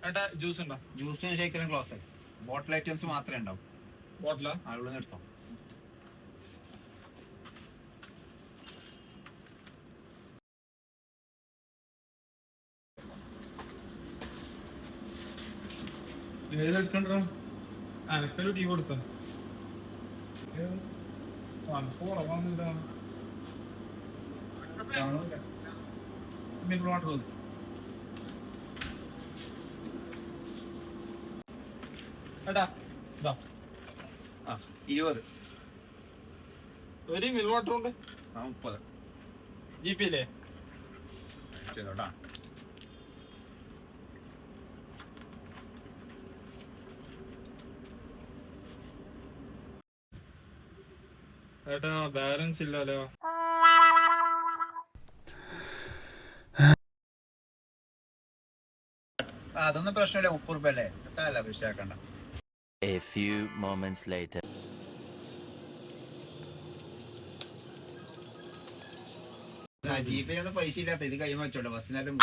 ഏട്ടാ ജ്യൂസ് ഉണ്ടോ? ജ്യൂസിന് ഷേക്കിനും ക്ലോസ് ആയി. ബോട്ടിൽ ഐറ്റംസ് മാത്രമേ ഉണ്ടാവും. ബോട്ടിലാ? അവിടെ നിന്ന് എടുത്തോ. ഏതെടുക്കണ്ടോ? അനക്കൊരു ടീ കൊടുത്ത കുറവാന്നില്ല. വാട്ടർ ഏട്ടാ ഇതാ 20. ഒരു മിൽ വാട്ടർ ഉണ്ട്. 30. GP അല്ലേ? ചെയ്തോട്ടാ. ഏട്ടാ ബാലൻസ് ഇല്ലല്ലോ. അതൊന്നും പ്രശ്നമില്ല. 30 രൂപ അല്ലേ? സാരല്ല, വിഷയാക്കണ്ട. A few moments later. GP ഒന്നും പൈസ ഇല്ലാത്ത ഇത് കൈ വെച്ചോട്ടെ. ബസ്സിനെല്ലാം